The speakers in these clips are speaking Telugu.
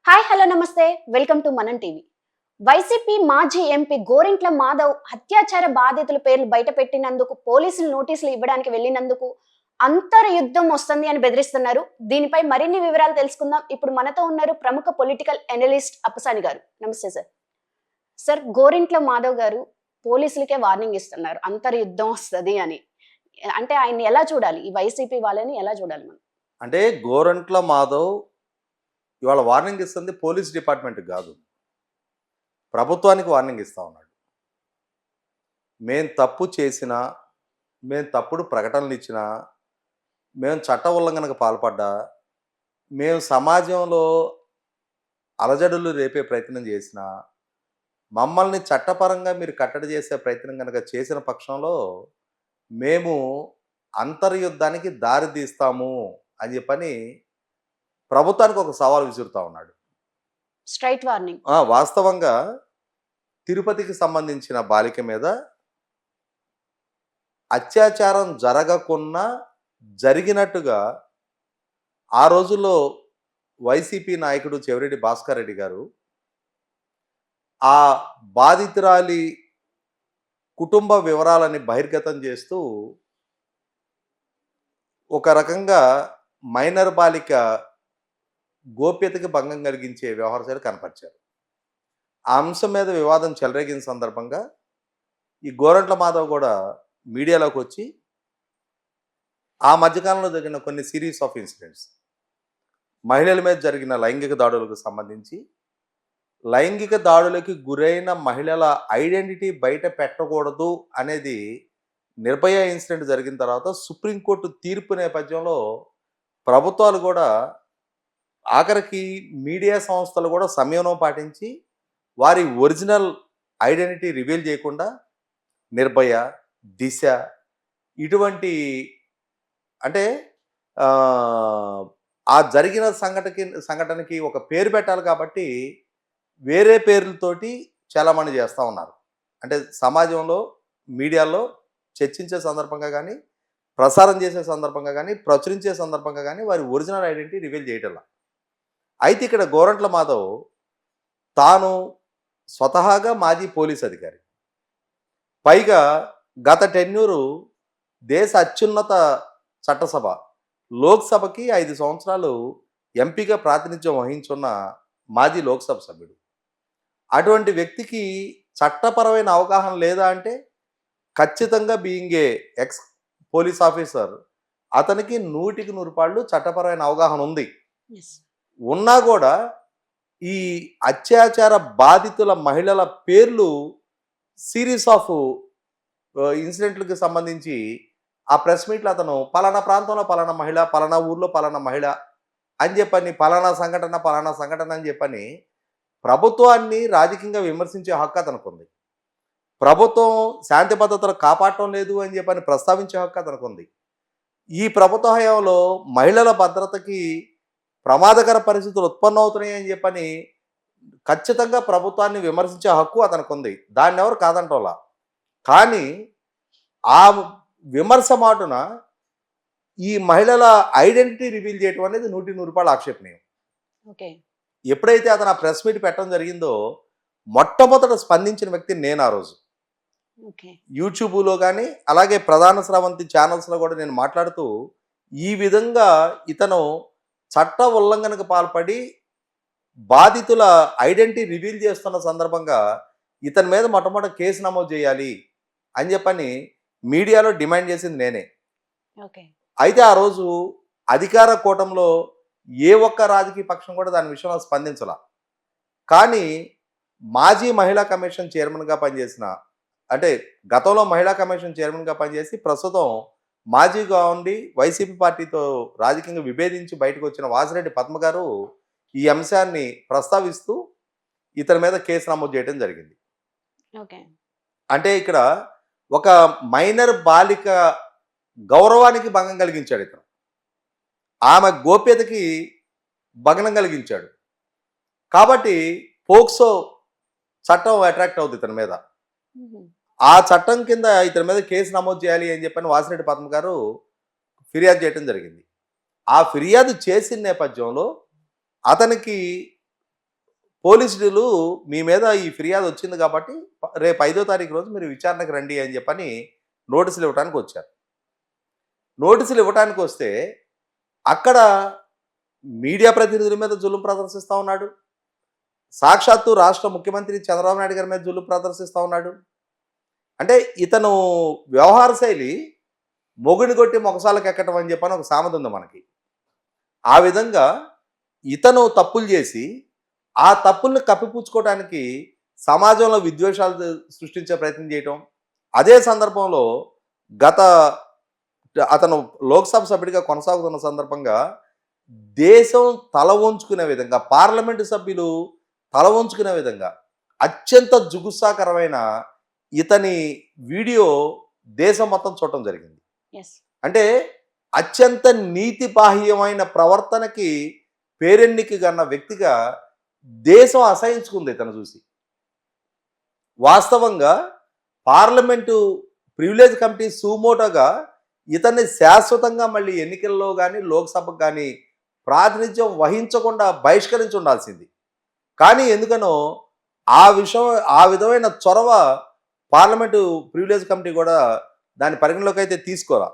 హాయ్ హలో నమస్తే వెల్కమ్ టు మనం టీవీ. వైసీపీ మాజీ ఎంపీ గోరింట్ల మాధవ్ అత్యాచార బాధితుల పేర్లు బయట పెట్టినందుకు పోలీసులు నోటీసులు ఇవ్వడానికి వెళ్ళినందుకు అంతర్యుద్ధం వస్తుంది అని బెదిరిస్తున్నారు. దీనిపై మరిన్ని వివరాలు తెలుసుకుందాం. ఇప్పుడు మనతో ఉన్నారు ప్రముఖ పొలిటికల్ అనలిస్ట్ అప్పసాని గారు. నమస్తే సార్. సార్, గోరింట్ల మాధవ్ గారు పోలీసులకే వార్నింగ్ ఇస్తున్నారు అంతర్యుద్ధం వస్తుంది అని. అంటే ఆయన్ని ఎలా చూడాలి? ఈ వైసీపీ వాళ్ళని ఎలా చూడాలి మనం? అంటే గోరంట్ల మాధవ్ ఇవాళ వార్నింగ్ ఇస్తుంది పోలీస్ డిపార్ట్మెంట్కి కాదు, ప్రభుత్వానికి వార్నింగ్ ఇస్తా ఉన్నాడు. మేం తప్పు చేసినా, మేము తప్పుడు ప్రకటనలు ఇచ్చినా, మేము చట్ట ఉల్లంఘనకు పాల్పడ్డా, మేము సమాజంలో అలజడులు రేపే ప్రయత్నం చేసినా, మమ్మల్ని చట్టపరంగా మీరు కట్టడి చేసే ప్రయత్నం కనుక చేసిన పక్షంలో మేము అంతర్యుద్ధానికి దారి తీస్తాము అని చెప్పని ప్రభుత్వానికి ఒక సవాల్ విసురుతా ఉన్నాడు. Straight warning. వాస్తవంగా తిరుపతికి సంబంధించిన బాలిక మీద అత్యాచారం జరగకున్నా జరిగినట్టుగా ఆ రోజుల్లో వైసీపీ నాయకుడు చెవిరెడ్డి భాస్కర్ రెడ్డి గారు ఆ బాధితురాలి కుటుంబ వివరాలని బహిర్గతం చేస్తూ ఒక రకంగా మైనర్ బాలిక గోప్యతకి భంగం కలిగించే వ్యవహారాలు కనపరిచారు. ఆ అంశం మీద వివాదం చెలరేగిన సందర్భంగా ఈ గోరంట్ల మాధవ్ కూడా మీడియాలోకి వచ్చి ఆ మధ్యకాలంలో జరిగిన కొన్ని సిరీస్ ఆఫ్ ఇన్సిడెంట్స్, మహిళల మీద జరిగిన లైంగిక దాడులకు సంబంధించి, లైంగిక దాడులకి గురైన మహిళల ఐడెంటిటీ బయట పెట్టకూడదు అనేది నిర్భయ ఇన్సిడెంట్ జరిగిన తర్వాత సుప్రీంకోర్టు తీర్పు నేపథ్యంలో ప్రభుత్వాలు కూడా, ఆఖరికి మీడియా సంస్థలు కూడా సంయమనం పాటించి వారి ఒరిజినల్ ఐడెంటిటీ రివీల్ చేయకుండా నిర్భయ, దిశ ఇటువంటి అంటే ఆ జరిగిన సంఘటనకి ఒక పేరు పెట్టాలి కాబట్టి వేరే పేర్లతోటి చాలామంది చేస్తూ ఉన్నారు. అంటే సమాజంలో మీడియాలో చర్చించే సందర్భంగా కానీ, ప్రసారం చేసే సందర్భంగా కానీ, ప్రచురించే సందర్భంగా కానీ వారి ఒరిజినల్ ఐడెంటిటీ రివీల్ చేయటంలా. అయితే ఇక్కడ గోరంట్ల మాధవ్ తాను స్వతహాగా మాజీ పోలీస్ అధికారి, పైగా గత టెన్యూరు దేశ అత్యున్నత చట్టసభ లోక్సభకి 5 సంవత్సరాలు ఎంపీగా ప్రాతినిధ్యం వహించున్న మాజీ లోక్సభ సభ్యుడు. అటువంటి వ్యక్తికి చట్టపరమైన అవగాహన లేదా అంటే ఖచ్చితంగా being a X police officer అతనికి 100కి 100 చట్టపరమైన అవగాహన ఉంది. ఉన్నా కూడా ఈ అత్యాచార బాధితుల మహిళల పేర్లు సిరీస్ ఆఫ్ ఇన్సిడెంట్లకు సంబంధించి ఆ ప్రెస్ మీట్లో అతను పలానా ప్రాంతంలో పలానా మహిళ, పలానా ఊర్లో పలానా మహిళ అని చెప్పని, పలానా సంఘటన అని చెప్పని ప్రభుత్వాన్ని రాజకీయంగా విమర్శించే హక్కు అతనికి ఉంది. ప్రభుత్వం శాంతి భద్రతలు కాపాడటం లేదు అని చెప్పని ప్రస్తావించే హక్కు అతనికి ఉంది. ఈ ప్రభుత్వ హయాంలో మహిళల భద్రతకి ప్రమాదకర పరిస్థితులు ఉత్పన్నమవుతున్నాయి అని చెప్పని ఖచ్చితంగా ప్రభుత్వాన్ని విమర్శించే హక్కు అతనికి ఉంది. దాన్ని ఎవరు కాదంటోలా. కానీ ఆ విమర్శ మాటున ఈ మహిళల ఐడెంటిటీ రివీల్ చేయటం అనేది 100కి 100 ఆక్షేపణీయం. ఎప్పుడైతే అతను ఆ ప్రెస్ మీట్ పెట్టడం జరిగిందో మొట్టమొదట స్పందించిన వ్యక్తి నేను. ఆ రోజు యూట్యూబ్లో కానీ అలాగే ప్రధాన స్రవంతి ఛానల్స్లో కూడా నేను మాట్లాడుతూ ఈ విధంగా ఇతను చట్ట ఉల్లంఘనకు పాల్పడి బాధితుల ఐడెంటిటీ రివీల్ చేస్తున్న సందర్భంగా ఇతని మీద మొట్టమొదటి కేసు నమోదు చేయాలి అని చెప్పని మీడియాలో డిమాండ్ చేసింది నేనే. అయితే ఆ రోజు అధికార కూటంలో ఏ ఒక్క రాజకీయ పక్షం కూడా దాని విషయంలో స్పందించాల. కానీ మాజీ మహిళా కమిషన్ చైర్మన్గా పనిచేసిన, అంటే గతంలో మహిళా కమిషన్ చైర్మన్గా పనిచేసి ప్రస్తుతం మాజీగా ఉండి వైసీపీ పార్టీతో రాజకీయంగా విభేదించి బయటకు వచ్చిన వాసిరెడ్డి పద్మ గారు ఈ అంశాన్ని ప్రస్తావిస్తూ ఇతని మీద కేసు నమోదు చేయడం జరిగింది. అంటే ఇక్కడ ఒక మైనర్ బాలిక గౌరవానికి భంగం కలిగించాడు ఇతను, ఆమె గోప్యతకి భంగం కలిగించాడు. కాబట్టి పోక్సో చట్టం అట్రాక్ట్ అవుతుంది ఇతని మీద. ఆ చట్టం కింద ఇతని మీద కేసు నమోదు చేయాలి అని చెప్పని వాసిరెడ్డి పద్మ గారు ఫిర్యాదు చేయడం జరిగింది. ఆ ఫిర్యాదు చేసిన నేపథ్యంలో అతనికి పోలీసులు మీ మీద ఈ ఫిర్యాదు వచ్చింది కాబట్టి రేపు 5వ తారీఖు రోజు మీరు విచారణకు రండి అని చెప్పని నోటీసులు ఇవ్వడానికి వచ్చారు. నోటీసులు ఇవ్వడానికి వస్తే అక్కడ మీడియా ప్రతినిధుల మీద జులుం ప్రదర్శిస్తూ ఉన్నాడు. సాక్షాత్తు రాష్ట్ర ముఖ్యమంత్రి చంద్రబాబు నాయుడు గారి మీద జులుం ప్రదర్శిస్తూ ఉన్నాడు. అంటే ఇతను వ్యవహార శైలి మొగుని కొట్టి మొగసాలకు ఎక్కటం అని చెప్పని ఒక సామెత ఉంది మనకి. ఆ విధంగా ఇతను తప్పులు చేసి ఆ తప్పుల్ని కప్పిపుచ్చుకోవడానికి సమాజంలో విద్వేషాలు సృష్టించే ప్రయత్నం చేయటం. అదే సందర్భంలో అతను లోక్సభ సభ్యుడిగా కొనసాగుతున్న సందర్భంగా దేశం తల వంచుకునే విధంగా, పార్లమెంటు సభ్యులు తల వంచుకునే విధంగా అత్యంత జుగుప్సాకరమైన ఇతని వీడియో దేశం మొత్తం చూడటం జరిగింది. ఎస్. అంటే అత్యంత నీతిబాహ్యమైన ప్రవర్తనకి పేరెన్నిక గన్న వ్యక్తిగా దేశం అసహించుకుంది ఇతను చూసి. వాస్తవంగా పార్లమెంటు ప్రివిలేజ్ కమిటీ సుమోటోగా ఇతన్ని శాశ్వతంగా మళ్ళీ ఎన్నికల్లో కానీ లోక్సభకు కానీ ప్రాతినిధ్యం వహించకుండా బహిష్కరించి ఉండాల్సింది. కానీ ఎందుకనో ఆ విధమైన చొరవ పార్లమెంటు ప్రివిలేజ్ కమిటీ కూడా దాని పరిగణలోకి అయితే తీసుకోరా.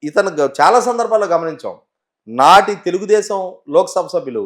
ఇతను చాలా సందర్భాల్లో గమనించాం. నాటి తెలుగుదేశం లోక్సభ సభ్యులు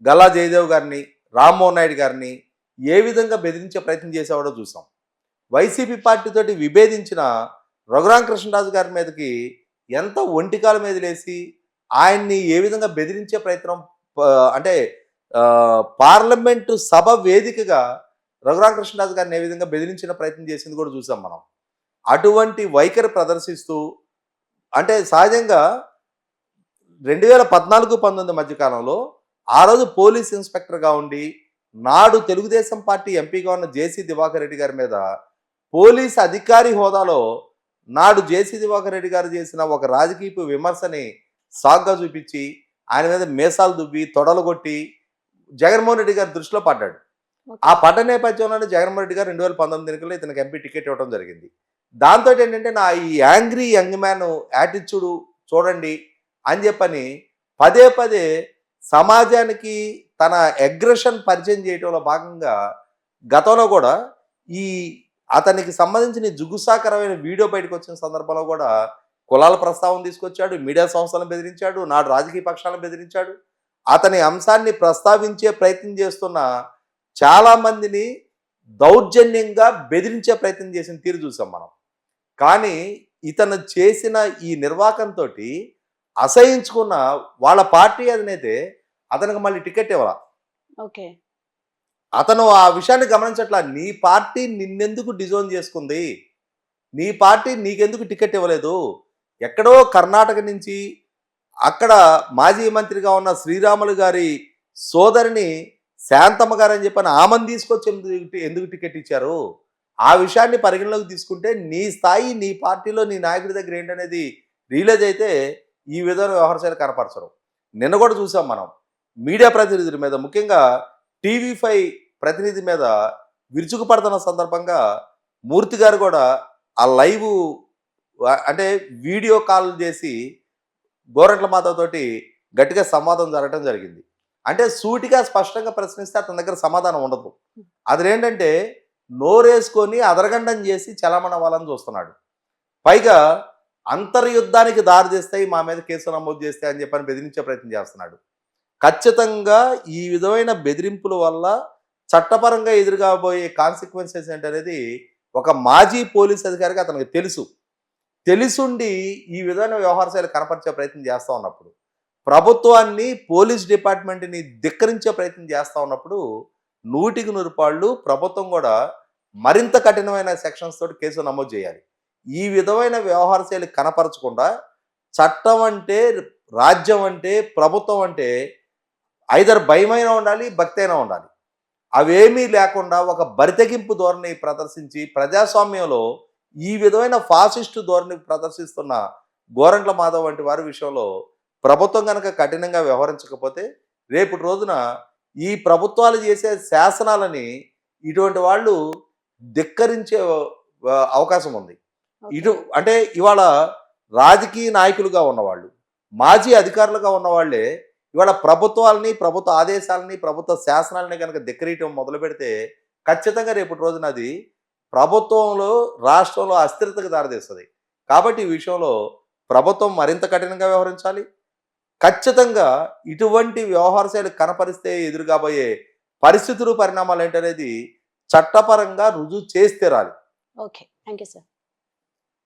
గల్లా జయదేవ్ గారిని, రామ్మోహన్ నాయుడు గారిని ఏ విధంగా బెదిరించే ప్రయత్నం చేసేవాడో చూసాం. వైసీపీ పార్టీతోటి విభేదించిన రఘురామకృష్ణరాజు గారి మీదకి ఎంత ఒంటికాల మీద లేసి ఆయన్ని ఏ విధంగా బెదిరించే ప్రయత్నం, అంటే పార్లమెంటు సభ వేదికగా రఘురామకృష్ణరాజు గారిని ఏ విధంగా బెదిరించిన ప్రయత్నం చేసింది కూడా చూసాం మనం. అటువంటి వైఖరి ప్రదర్శిస్తూ, అంటే సహజంగా 2014-19 మధ్యకాలంలో ఆ రోజు పోలీస్ ఇన్స్పెక్టర్గా ఉండి నాడు తెలుగుదేశం పార్టీ ఎంపీగా ఉన్న జేసీ దివాకర్ రెడ్డి గారి మీద పోలీస్ అధికారి హోదాలో నాడు జేసీ దివాకర్ రెడ్డి గారు చేసిన ఒక రాజకీయ విమర్శని సాగ్గా చూపించి ఆయన మీద మీసాలు దువ్వి తొడలు కొట్టి జగన్మోహన్ రెడ్డి గారి దృష్టిలో పడ్డాడు. ఆ పడ్డ నేపథ్యంలోనే జగన్మోహన్ రెడ్డి గారు 2019 ఎన్నికల్లో ఇతనికి ఎంపీ టికెట్ ఇవ్వడం జరిగింది. దాంతో ఏంటంటే నా ఈ యాంగ్రీ యంగ్ మ్యాన్ యాటిట్యూడ్ చూడండి అని చెప్పని పదే పదే సమాజానికి తన అగ్రెషన్ పరిచయం చేయడంలో భాగంగా గతంలో కూడా అతనికి సంబంధించిన జుగుసాకరమైన వీడియో బయటకు వచ్చిన సందర్భంలో కూడా కులాల ప్రస్తావన తీసుకొచ్చాడు, మీడియా సంస్థలను బెదిరించాడు, నాడు రాజకీయ పక్షాలను బెదిరించాడు. అతని అంశాన్ని ప్రస్తావించే ప్రయత్నం చేస్తున్న చాలా మందిని దౌర్జన్యంగా బెదిరించే ప్రయత్నం చేసిన తీరు చూసాం మనం. కానీ ఇతను చేసిన ఈ నిర్వాకంతో అసహించుకున్న వాళ్ళ పార్టీ అధినేతే అతనికి మళ్ళీ టికెట్ ఇవ్వాల. ఓకే. అతను ఆ విషయాన్ని గమనించట్లా. నీ పార్టీ నిన్నెందుకు డిజోన్ చేసుకుంది, నీ పార్టీ నీకెందుకు టికెట్ ఇవ్వలేదు, ఎక్కడో కర్ణాటక నుంచి అక్కడ మాజీ మంత్రిగా ఉన్న శ్రీరాములు గారి సోదరిని శాంతమ్మ గారు అని చెప్పని ఆమెను తీసుకొచ్చి ఎందుకు టికెట్ ఇచ్చారు, ఆ విషయాన్ని పరిగణలోకి తీసుకుంటే నీ స్థాయి నీ పార్టీలో నీ నాయకుడి దగ్గర ఏంటనేది రియలైజ్ అయితే ఈ విధంగా వ్యవహారశైలి కనపరచరు. నిన్న కూడా చూసాం మనం మీడియా ప్రతినిధుల మీద, ముఖ్యంగా TV5 ప్రతినిధి మీద విరుచుకుపడుతున్న సందర్భంగా మూర్తి గారు కూడా ఆ లైవ్ అంటే వీడియో కాల్ చేసి గోరంట్ల మాధవ్తోటి గట్టిగా సంవాదం జరగడం జరిగింది. అంటే సూటిగా స్పష్టంగా ప్రశ్నిస్తే అతని దగ్గర సమాధానం ఉండదు. అదేంటంటే నోరేసుకొని అదరగండం చేసి చలమణ అవ్వాలని చూస్తున్నాడు. పైగా అంతర్యుద్ధానికి దారి తీస్తాయి, మా మీద కేసు నమోదు చేస్తే అని చెప్పని బెదిరించే ప్రయత్నం చేస్తున్నాడు. ఖచ్చితంగా ఈ విధమైన బెదిరింపుల వల్ల చట్టపరంగా ఎదురుగాబోయే కాన్సిక్వెన్సెస్ ఏంటనేది ఒక మాజీ పోలీస్ అధికారికి అతనికి తెలుసుండి ఈ విధమైన వ్యవహారశైలి కనపరిచే ప్రయత్నం చేస్తూ ఉన్నప్పుడు, ప్రభుత్వాన్ని పోలీస్ డిపార్ట్మెంట్ని ధిక్కరించే ప్రయత్నం చేస్తూ ఉన్నప్పుడు 100% ప్రభుత్వం కూడా మరింత కఠినమైన సెక్షన్స్ తోటి కేసు నమోదు చేయాలి. ఈ విధమైన వ్యవహారశైలి కనపరచకుండా చట్టం అంటే, రాజ్యం అంటే, ప్రభుత్వం అంటే ఐదర్ భయమైనా ఉండాలి, భక్తి అయినా ఉండాలి. అవేమీ లేకుండా ఒక బరితెగింపు ధోరణి ప్రదర్శించి ప్రజాస్వామ్యంలో ఈ విధమైన ఫాసిస్టు ధోరణి ప్రదర్శిస్తున్న గోరంట్ల మాధవ్ వంటి వారి విషయంలో ప్రభుత్వం కనుక కఠినంగా వ్యవహరించకపోతే రేపటి రోజున ఈ ప్రభుత్వాలు చేసే శాసనాలని ఇటువంటి వాళ్ళు ధిక్కరించే అవకాశం ఉంది. అంటే ఇవాళ రాజకీయ నాయకులుగా ఉన్నవాళ్ళు, మాజీ అధికారులుగా ఉన్నవాళ్లే ఇవాళ ప్రభుత్వాలని, ప్రభుత్వ ఆదేశాలని, ప్రభుత్వ శాసనాలని కనుక ధిక్కరీయటం మొదలు పెడితే ఖచ్చితంగా రేపటి రోజున అది ప్రభుత్వంలో, రాష్ట్రంలో అస్థిరతకు దారితీస్తుంది. కాబట్టి ఈ విషయంలో ప్రభుత్వం మరింత కఠినంగా వ్యవహరించాలి. ఖచ్చితంగా ఇటువంటి వ్యవహార శైలి కనపరిస్తే ఎదురుగాబోయే పరిస్థితులు, పరిణామాలు ఏంటనేది చట్టపరంగా రుజువు చేసి తీరాలి. Okay, thank you sir.